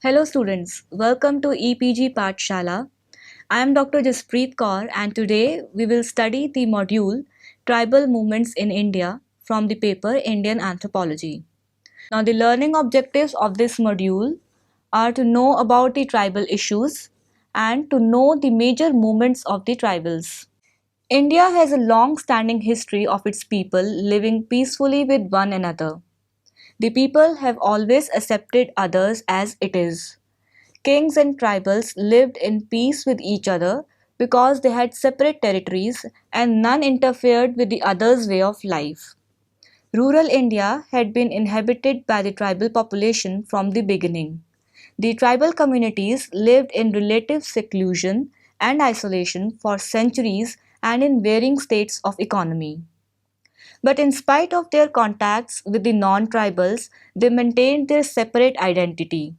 Hello students, welcome to EPG Pathshala. I am Dr. Jaspreet Kaur and today we will study the module Tribal Movements in India from the paper Indian Anthropology. Now the learning objectives of this module are to know about the tribal issues and to know the major movements of the tribals. India has a long-standing history of its people living peacefully with one another. The people have always accepted others as it is. Kings and tribals lived in peace with each other because they had separate territories and none interfered with the other's way of life. Rural India had been inhabited by the tribal population from the beginning. The tribal communities lived in relative seclusion and isolation for centuries and in varying states of economy. But in spite of their contacts with the non tribals, they maintained their separate identity.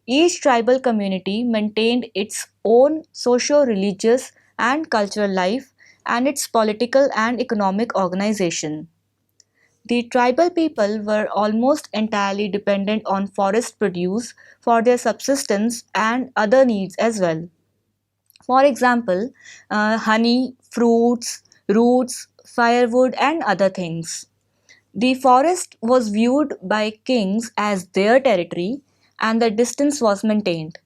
Each tribal community maintained its own socio-religious and cultural life and its political and economic organization. The tribal people were almost entirely dependent on forest produce for their subsistence and other needs as well. For example, honey, fruits, roots, firewood, and other things. The forest was viewed by kings as their territory and the distance was maintained.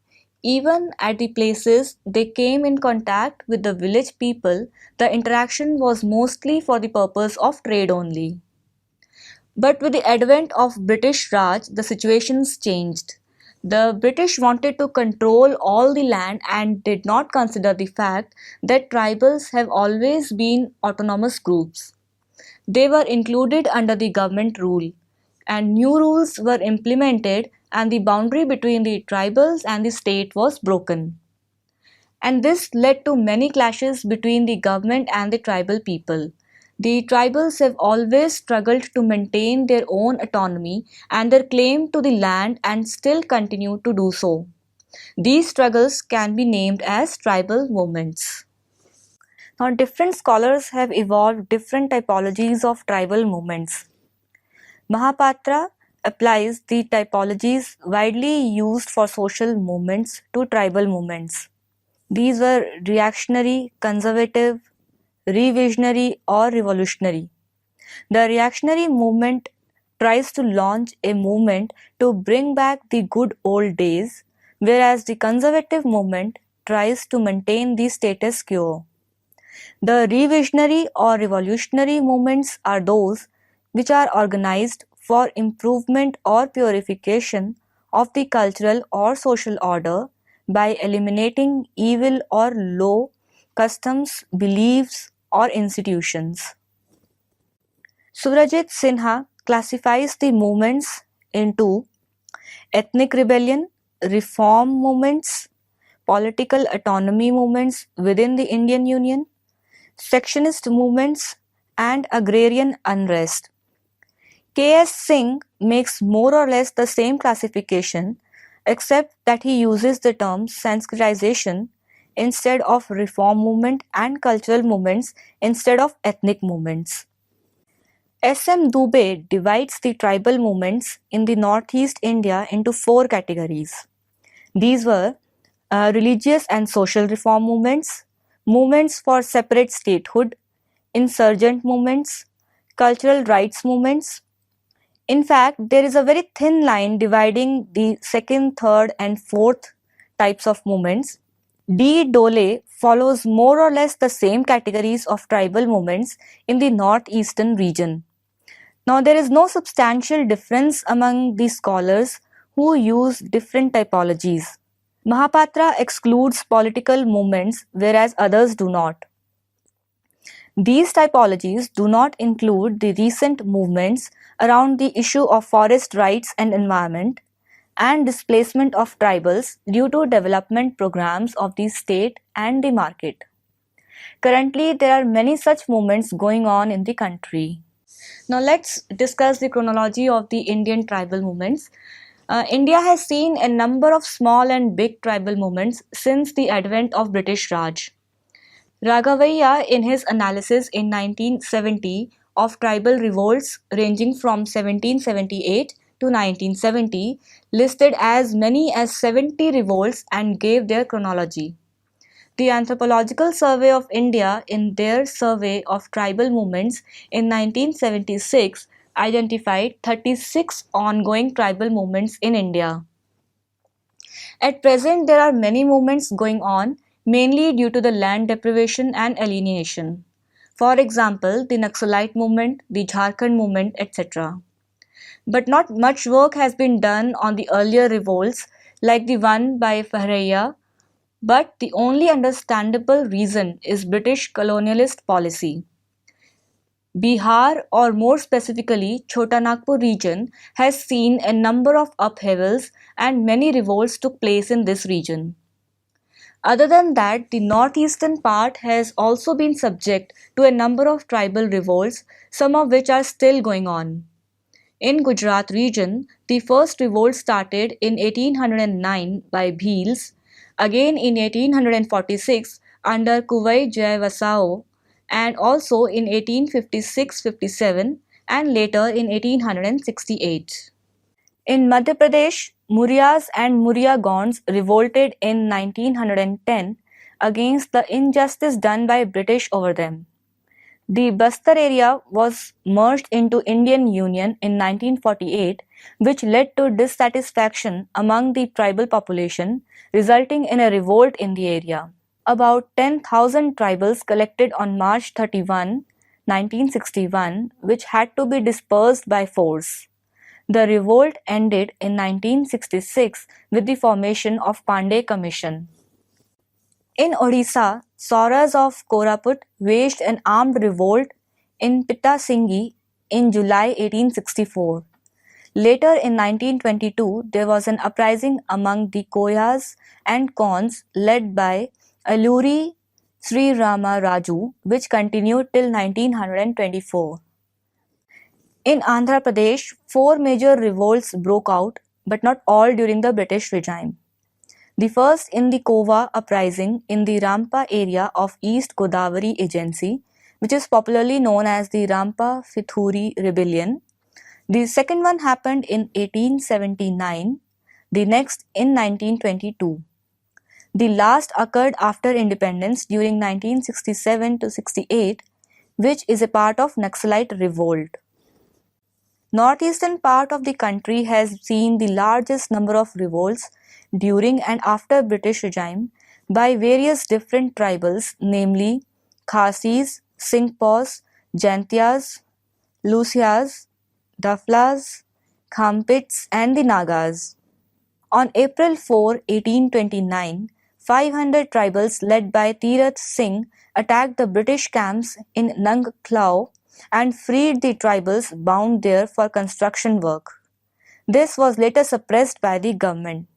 Even at the places they came in contact with the village people, the interaction was mostly for the purpose of trade only. But with the advent of British Raj, the situations changed. The British wanted to control all the land and did not consider the fact that tribals have always been autonomous groups. They were included under the government rule, and new rules were implemented, and the boundary between the tribals and the state was broken. And this led to many clashes between the government and the tribal people. The tribals have always struggled to maintain their own autonomy and their claim to the land and still continue to do so. These struggles can be named as tribal movements. Now, different scholars have evolved different typologies of tribal movements. Mahapatra applies the typologies widely used for social movements to tribal movements. These were reactionary, conservative, revisionary, or revolutionary. The reactionary movement tries to launch a movement to bring back the good old days, whereas the conservative movement tries to maintain the status quo. The revisionary or revolutionary movements are those which are organized for improvement or purification of the cultural or social order by eliminating evil or low customs, beliefs, or institutions. Surajit Sinha classifies the movements into ethnic rebellion, reform movements, political autonomy movements within the Indian Union, sectionist movements, and agrarian unrest. K.S. Singh makes more or less the same classification, except that he uses the term Sanskritization instead of reform movement and cultural movements instead of ethnic movements. S.M. Dubey divides the tribal movements in the northeast India into four categories. These were religious and social reform movements, movements for separate statehood, insurgent movements, cultural rights movements. In fact, there is a very thin line dividing the second, third, and fourth types of movements. D. Dole follows more or less the same categories of tribal movements in the northeastern region. Now, there is no substantial difference among the scholars who use different typologies. Mahapatra excludes political movements, whereas others do not. These typologies do not include the recent movements around the issue of forest rights and environment and displacement of tribals due to development programs of the state and the market. Currently, there are many such movements going on in the country. Now, let's discuss the chronology of the Indian tribal movements. India has seen a number of small and big tribal movements since the advent of British Raj. Raghavaiah, in his analysis in 1970 of tribal revolts ranging from 1778 to 1970, listed as many as 70 revolts and gave their chronology. The Anthropological Survey of India, in their survey of tribal movements in 1976, identified 36 ongoing tribal movements in India. At present, there are many movements going on, mainly due to the land deprivation and alienation. For example, the Naxalite movement, the Jharkhand movement, etc. But not much work has been done on the earlier revolts like the one by Fahraiya, but the only understandable reason is British colonialist policy. Bihar, or more specifically Chota Nagpur region, has seen a number of upheavals and many revolts took place in this region. Other than that, the northeastern part has also been subject to a number of tribal revolts, some of which are still going on. In Gujarat region, the first revolt started in 1809 by Bhils, again in 1846 under Kuvai Jai Vasao, and also in 1856-57 and later in 1868. In Madhya Pradesh, Muryas and Murya Gonds revolted in 1910 against the injustice done by British over them. The Bastar area was merged into Indian Union in 1948, which led to dissatisfaction among the tribal population, resulting in a revolt in the area. About 10,000 tribals collected on March 31, 1961, which had to be dispersed by force. The revolt ended in 1966 with the formation of Pandey Commission. In Odisha, Sauras of Koraput waged an armed revolt in Pittasinghi in July 1864. Later in 1922, there was an uprising among the Koyas and Kons led by Alluri Sri Rama Raju, which continued till 1924. In Andhra Pradesh, four major revolts broke out, but not all during the British regime. The first in the Kova uprising in the Rampa area of East Godavari Agency, which is popularly known as the Rampa Fithuri Rebellion. The second one happened in 1879, the next in 1922. The last occurred after independence during 1967 to 68, which is a part of Naxalite revolt. Northeastern part of the country has seen the largest number of revolts during and after British regime by various different tribals, namely Khasis, Singpos, Jaintias, Lusias, Daflas, Khampits and the Nagas. On April 4, 1829, 500 tribals led by Tirath Singh attacked the British camps in Nangklau and freed the tribals bound there for construction work. This was later suppressed by the government.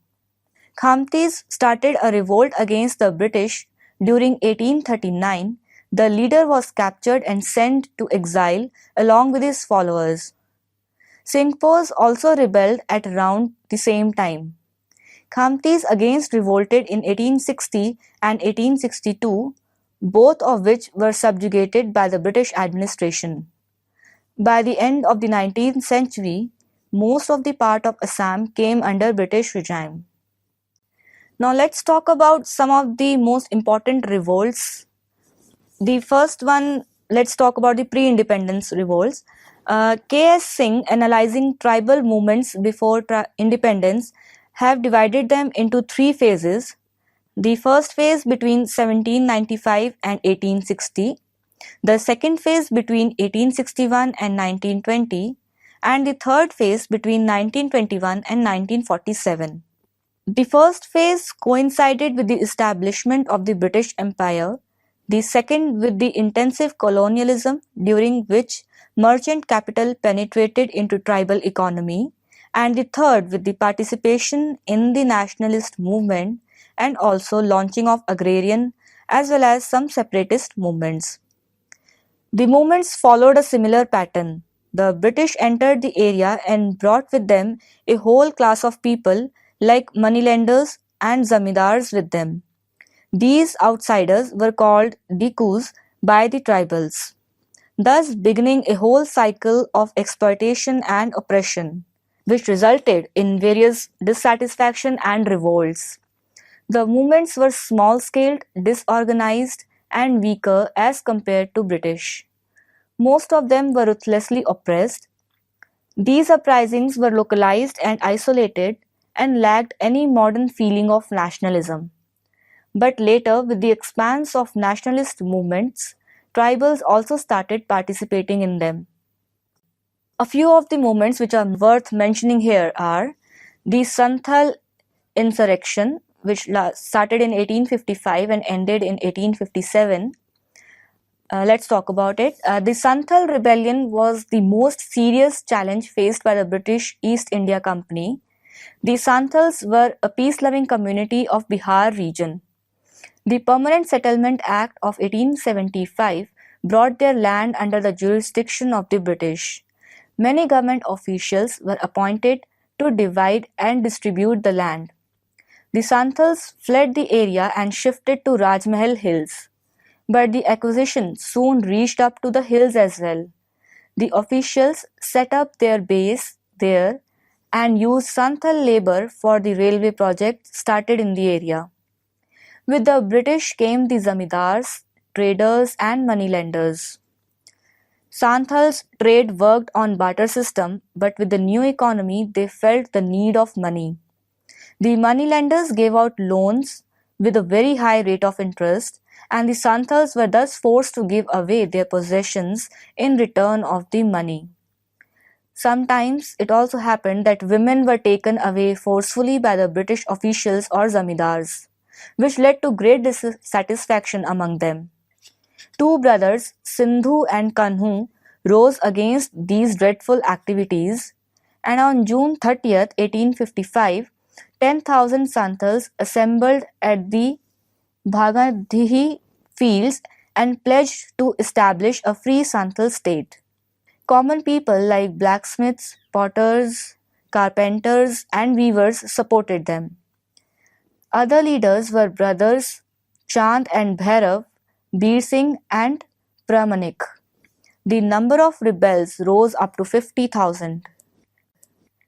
Khamtis started a revolt against the British during 1839. The leader was captured and sent to exile along with his followers. Singpos also rebelled at around the same time. Khamtis again revolted in 1860 and 1862, both of which were subjugated by the British administration. By the end of the 19th century, most of the part of Assam came under British regime. Now let's talk about some of the most important revolts. The first one, let's talk about the pre-independence revolts. K.S. Singh, analyzing tribal movements before independence, have divided them into three phases. The first phase between 1795 and 1860, the second phase between 1861 and 1920, and the third phase between 1921 and 1947. The first phase coincided with the establishment of the British Empire, the second with the intensive colonialism during which merchant capital penetrated into tribal economy, and the third with the participation in the nationalist movement and also launching of agrarian as well as some separatist movements. The movements followed a similar pattern. The British entered the area and brought with them a whole class of people like moneylenders and zamindars with them. These outsiders were called Dikus by the tribals, thus beginning a whole cycle of exploitation and oppression. which resulted in various dissatisfaction and revolts. The movements were small scaled, disorganized, and weaker as compared to British. Most of them were ruthlessly oppressed. These uprisings were localized and isolated and lacked any modern feeling of nationalism. But later, with the expanse of nationalist movements, tribals also started participating in them. A few of the movements which are worth mentioning here are the Santhal insurrection, which started in 1855 and ended in 1857. Let's talk about it. The Santhal rebellion was the most serious challenge faced by the British East India Company. The Santhals were a peace-loving community of Bihar region. The Permanent Settlement Act of 1875 brought their land under the jurisdiction of the British. Many government officials were appointed to divide and distribute the land. The Santhals fled the area and shifted to Rajmahal Hills. But the acquisition soon reached up to the hills as well. The officials set up their base there and used Santhal labor for the railway project started in the area. With the British came the zamindars, traders, and moneylenders. Santhal's trade worked on barter system, but with the new economy, they felt the need of money. The moneylenders gave out loans with a very high rate of interest, and the Santhals were thus forced to give away their possessions in return of the money. Sometimes it also happened that women were taken away forcefully by the British officials or zamindars, which led to great dissatisfaction among them. Two brothers, Sindhu and Kanhu, rose against these dreadful activities, and on June 30th, 1855, 10,000 Santhals assembled at the Bhagadhihi fields and pledged to establish a free Santhal state. Common people like blacksmiths, potters, carpenters, and weavers supported them. Other leaders were brothers Chand and Bhairav, Bir Singh and Pramanik. The number of rebels rose up to 50,000.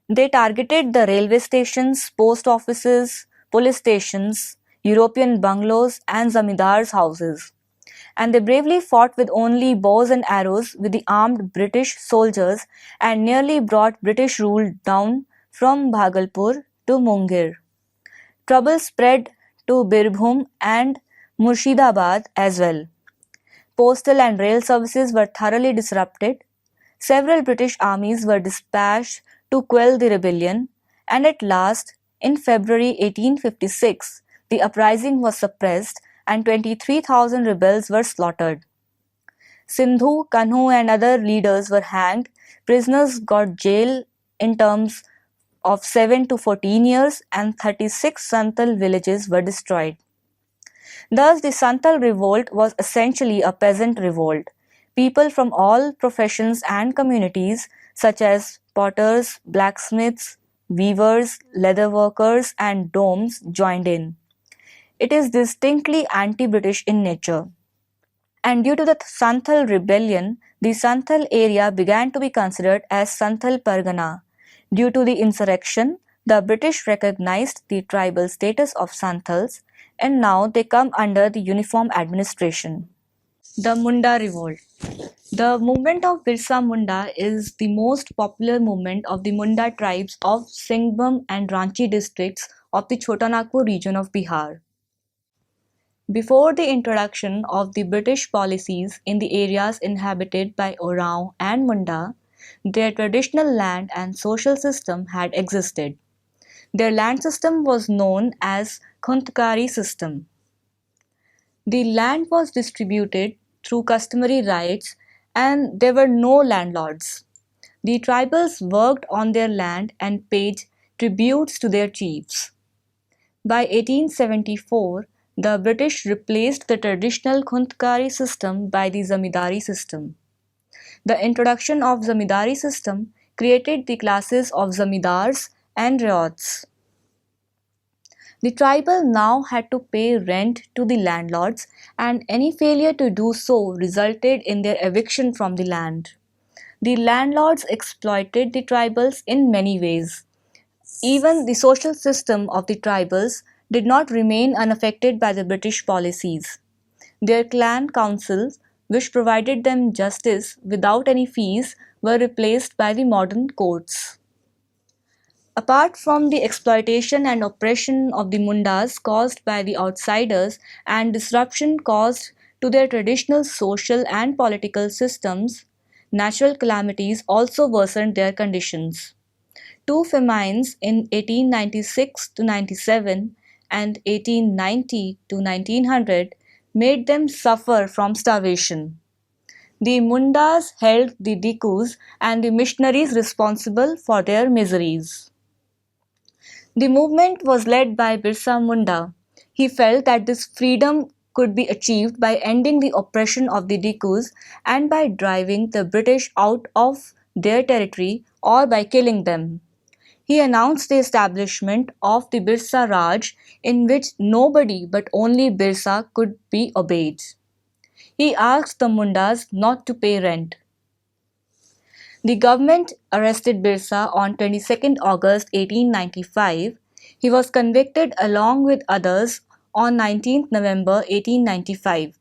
They targeted the railway stations, post offices, police stations, European bungalows, and zamindars' houses. And they bravely fought with only bows and arrows with the armed British soldiers and nearly brought British rule down from Bhagalpur to Munger. Trouble spread to Birbhum and Murshidabad as well. Postal and rail services were thoroughly disrupted. Several British armies were dispatched to quell the rebellion, and at last, in February 1856, the uprising was suppressed and 23,000 rebels were slaughtered. Sindhu, Kanhu, and other leaders were hanged. Prisoners got jail in terms of 7 to 14 years, and 36 Santhal villages were destroyed. Thus, the Santhal revolt was essentially a peasant revolt. People from all professions and communities, such as potters, blacksmiths, weavers, leather workers, and domes, joined in. It is distinctly anti-British in nature. And due to the Santhal rebellion, the Santhal area began to be considered as Santhal Pargana. Due to the insurrection, the British recognized the tribal status of Santhals, and now they come under the uniform administration. The Munda Revolt. The movement of Birsa Munda is the most popular movement of the Munda tribes of Singhbhum and Ranchi districts of the Chotanagpur region of Bihar. Before the introduction of the British policies in the areas inhabited by Oraon and Munda, their traditional land and social system had existed. Their land system was known as Khuntkari system. The land was distributed through customary rights and there were no landlords. The tribals worked on their land and paid tributes to their chiefs. By 1874, the British replaced the traditional Khuntkari system by the Zamindari system. The introduction of Zamindari system created the classes of Zamindars and revolts. The tribal now had to pay rent to the landlords, and any failure to do so resulted in their eviction from the land. The landlords exploited the tribals in many ways. Even the social system of the tribals did not remain unaffected by the British policies. Their clan councils, which provided them justice without any fees, were replaced by the modern courts. Apart from the exploitation and oppression of the Mundas caused by the outsiders and disruption caused to their traditional social and political systems, natural calamities also worsened their conditions. Two famines in 1896 to 97 and 1890 to 1900 made them suffer from starvation. The Mundas held the Dikus and the missionaries responsible for their miseries. The movement was led by Birsa Munda. He felt that this freedom could be achieved by ending the oppression of the Dikus and by driving the British out of their territory or by killing them. He announced the establishment of the Birsa Raj, in which nobody but only Birsa could be obeyed. He asked the Mundas not to pay rent. The government arrested Birsa on 22nd August 1895. He was convicted along with others on 19th November 1895.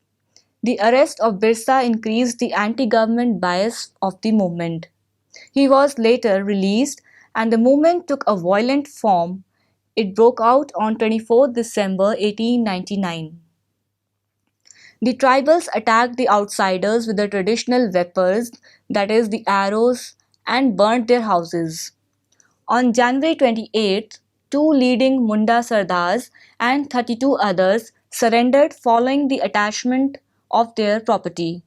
The arrest of Birsa increased the anti-government bias of the movement. He was later released and the movement took a violent form. It broke out on 24th December 1899. The tribals attacked the outsiders with their traditional weapons, that is, the arrows, and burnt their houses. On January 28th, two leading Munda Sardars and 32 others surrendered following the attachment of their property.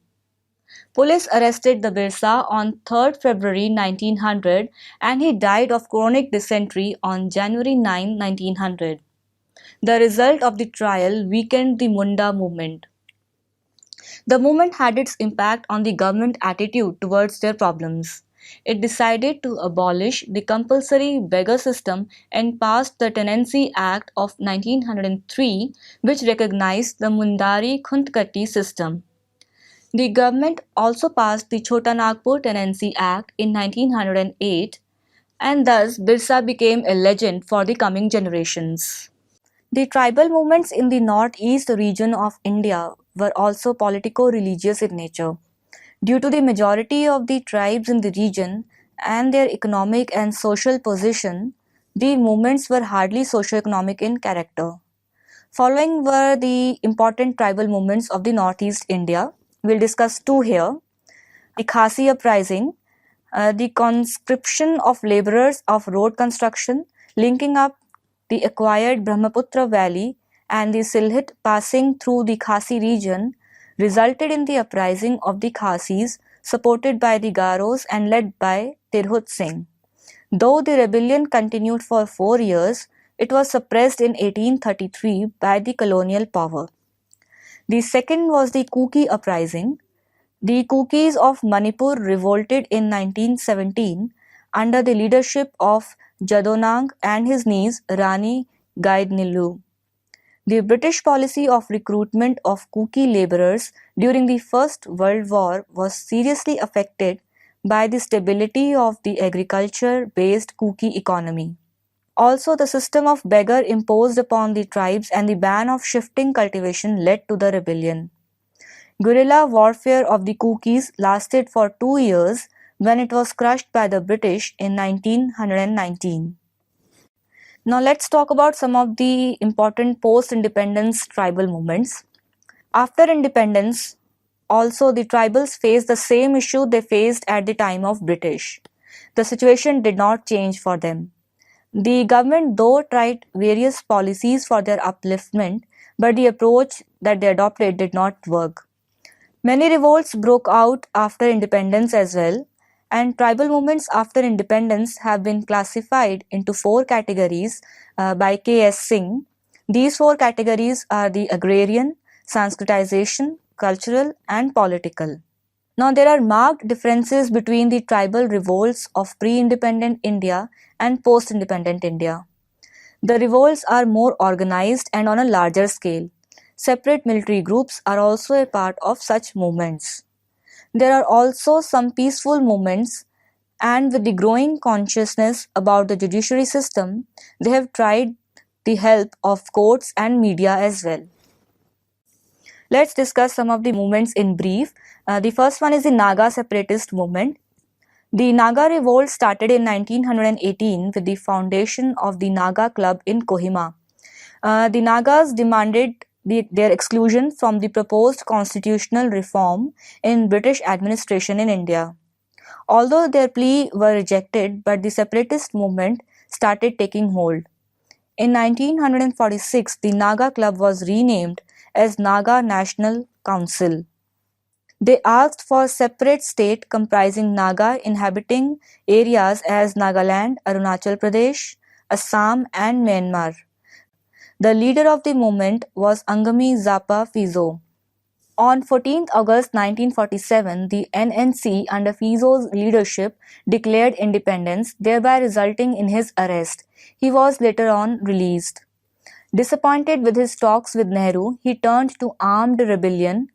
Police arrested the Birsa on 3rd February 1900 and he died of chronic dysentery on January 9, 1900. The result of the trial weakened the Munda movement. The movement had its impact on the government attitude towards their problems. It decided to abolish the compulsory beggar system and passed the Tenancy Act of 1903, which recognized the Mundari Khundkati system. The government also passed the Chota Nagpur Tenancy Act in 1908, and thus Birsa became a legend for the coming generations. The tribal movements in the northeast region of India were also politico-religious in nature. Due to the majority of the tribes in the region and their economic and social position, the movements were hardly socio-economic in character. Following were the important tribal movements of the northeast India. We'll discuss two here. The Khasi uprising, the conscription of laborers of road construction, linking up the acquired Brahmaputra Valley and the Sylhet passing through the Khasi region, resulted in the uprising of the Khasis, supported by the Garos and led by Tirhut Singh. Though the rebellion continued for 4 years, it was suppressed in 1833 by the colonial power. The second was the Kuki uprising. The Kukis of Manipur revolted in 1917 under the leadership of Jadonang and his niece Rani Gaidnilu. The British policy of recruitment of Kuki laborers during the First World War was seriously affected by the stability of the agriculture-based Kuki economy. Also, the system of beggar imposed upon the tribes and the ban of shifting cultivation led to the rebellion. Guerrilla warfare of the Kukis lasted for 2 years when it was crushed by the British in 1919. Now let's talk about some of the important post-independence tribal movements. After independence, also the tribals faced the same issue they faced at the time of British. The situation did not change for them. The government though tried various policies for their upliftment, but the approach that they adopted did not work. Many revolts broke out after independence as well, and tribal movements after independence have been classified into 4 categories by K.S. Singh. These 4 categories are the agrarian, Sanskritization, cultural, and political. Now, there are marked differences between the tribal revolts of pre-independent India and post-independent India. The revolts are more organized and on a larger scale. Separate military groups are also a part of such movements. There are also some peaceful movements, and with the growing consciousness about the judiciary system, they have tried the help of courts and media as well. Let's discuss some of the movements in brief. The first one is the Naga separatist movement. The Naga revolt started in 1918 with the foundation of the Naga Club in Kohima. The Nagas demanded their exclusion from the proposed constitutional reform in British administration in India. Although their plea were rejected, but the separatist movement started taking hold. In 1946, the Naga Club was renamed as Naga National Council. They asked for a separate state comprising Naga inhabiting areas as Nagaland, Arunachal Pradesh, Assam, and Myanmar. The leader of the movement was Angami Zappa Fizo. On 14 August 1947, the NNC, under Fizo's leadership, declared independence, thereby resulting in his arrest. He was later on released. Disappointed with his talks with Nehru, he turned to armed rebellion.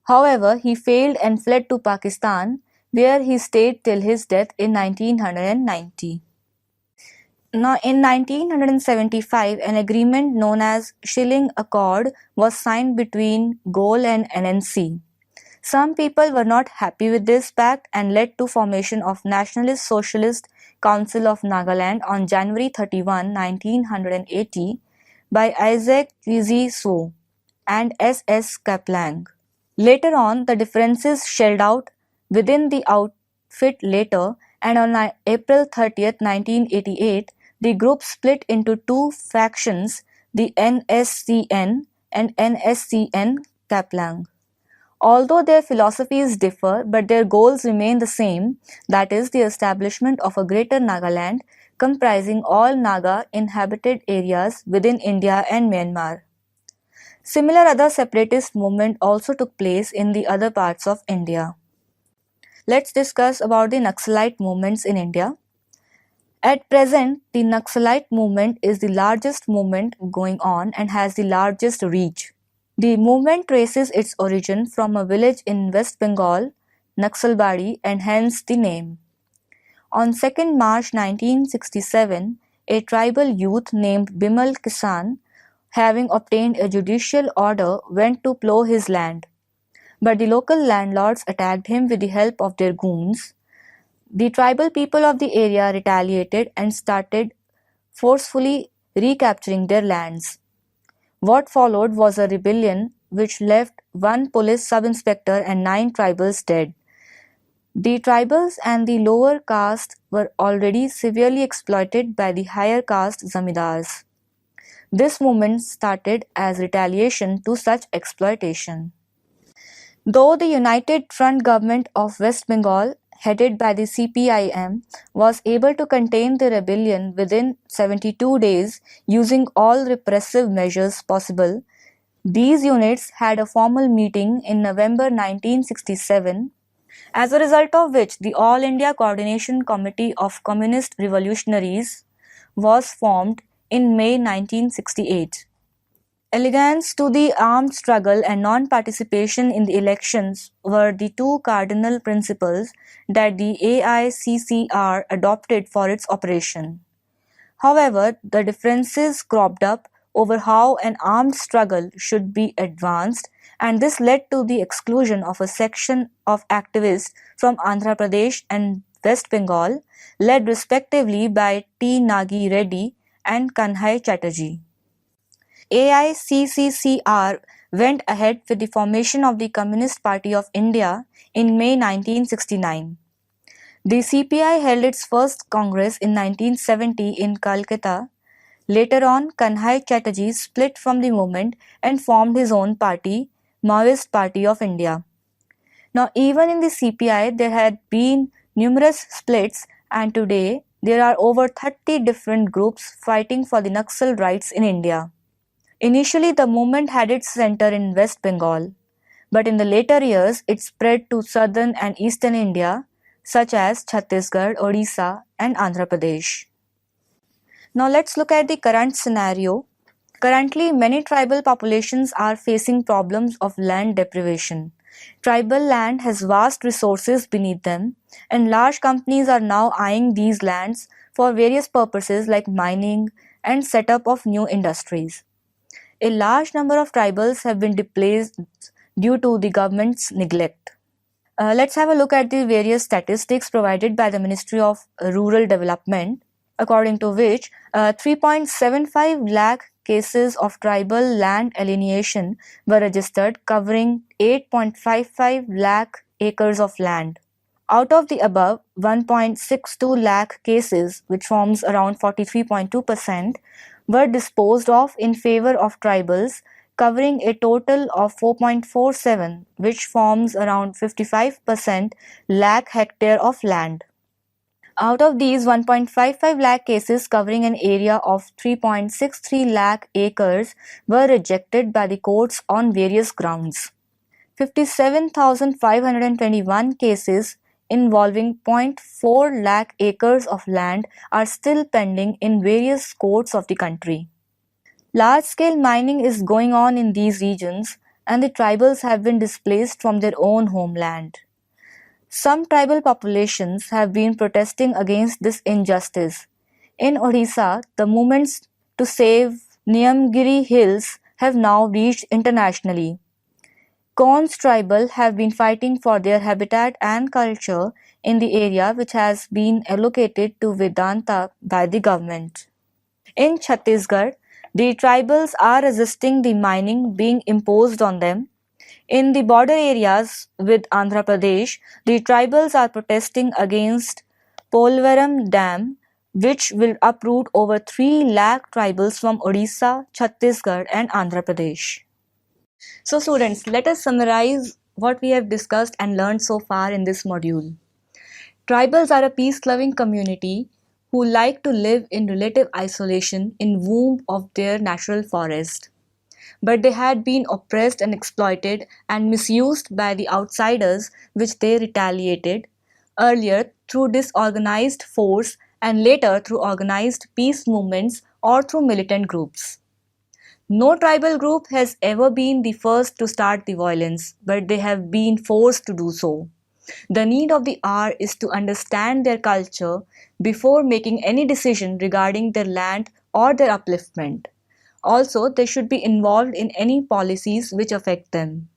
However, he failed and fled to Pakistan, where he stayed till his death in 1990. Now, in 1975, an agreement known as Schilling Accord was signed between GOL and NNC. Some people were not happy with this pact and led to formation of Nationalist Socialist Council of Nagaland on January 31, 1980 by Isaac Chizi So and S.S. Kaplang. Later on, the differences shelled out within the outfit later, and on April 30, 1988, the group split into two factions, the NSCN and NSCN Kaplang. Although their philosophies differ, but their goals remain the same, that is, the establishment of a greater Nagaland comprising all Naga inhabited areas within India and Myanmar. Similar other separatist movement also took place in the other parts of India. Let's discuss about the Naxalite movements in India. At present, the Naxalite movement is the largest movement going on and has the largest reach. The movement traces its origin from a village in West Bengal, Naxalbari, and hence the name. On 2nd March 1967, a tribal youth named Bimal Kisan, having obtained a judicial order, went to plough his land. But the local landlords attacked him with the help of their goons. The tribal people of the area retaliated and started forcefully recapturing their lands. What followed was a rebellion which left one police sub-inspector and 9 tribals dead. The tribals and the lower caste were already severely exploited by the higher caste zamindars. This movement started as retaliation to such exploitation. Though the United Front government of West Bengal, headed by the CPIM, was able to contain the rebellion within 72 days using all repressive measures possible, these units had a formal meeting in November 1967, as a result of which the All India Coordination Committee of Communist Revolutionaries was formed in May 1968. Allegiance to the armed struggle and non-participation in the elections were the two cardinal principles that the AICCR adopted for its operation. However, the differences cropped up over how an armed struggle should be advanced, and this led to the exclusion of a section of activists from Andhra Pradesh and West Bengal, led respectively by T. Nagi Reddy and Kanhai Chatterjee. AICCR went ahead with the formation of the Communist Party of India in May 1969. The CPI held its first congress in 1970 in Calcutta. Later on, Kanhai Chatterjee split from the movement and formed his own party, Maoist Party of India. Now, even in the CPI, there had been numerous splits, and today there are over 30 different groups fighting for the Naxal rights in India. Initially, the movement had its center in West Bengal, but in the later years, it spread to southern and eastern India, such as Chhattisgarh, Odisha, and Andhra Pradesh. Now, let's look at the current scenario. Currently, many tribal populations are facing problems of land deprivation. Tribal land has vast resources beneath them, and large companies are now eyeing these lands for various purposes like mining and setup of new industries. A large number of tribals have been displaced due to the government's neglect. Let's have a look at the various statistics provided by the Ministry of Rural Development, according to which 3.75 lakh cases of tribal land alienation were registered, covering 8.55 lakh acres of land. Out of the above, 1.62 lakh cases, which forms around 43.2%, were disposed of in favor of tribals, covering a total of 4.47, which forms around 55% lakh hectare of land. Out of these, 1.55 lakh cases covering an area of 3.63 lakh acres were rejected by the courts on various grounds. 57,521 cases involving zero point 0.4 lakh acres of land are still pending in various courts of the country. Large-scale mining is going on in these regions, and the tribals have been displaced from their own homeland. Some tribal populations have been protesting against this injustice. In Odisha, the movements to save Niyamgiri Hills have now reached internationally. Konds tribal have been fighting for their habitat and culture in the area which has been allocated to Vedanta by the government. In Chhattisgarh, the tribals are resisting the mining being imposed on them. In the border areas with Andhra Pradesh, the tribals are protesting against Polvaram Dam, which will uproot over 3 lakh tribals from Odisha, Chhattisgarh, and Andhra Pradesh. So, students, let us summarize what we have discussed and learned so far in this module. Tribals are a peace-loving community who like to live in relative isolation in womb of their natural forest. But they had been oppressed and exploited and misused by the outsiders, which they retaliated earlier through disorganized force and later through organized peace movements or through militant groups. No tribal group has ever been the first to start the violence, but they have been forced to do so. The need of the hour is to understand their culture before making any decision regarding their land or their upliftment. Also, they should be involved in any policies which affect them.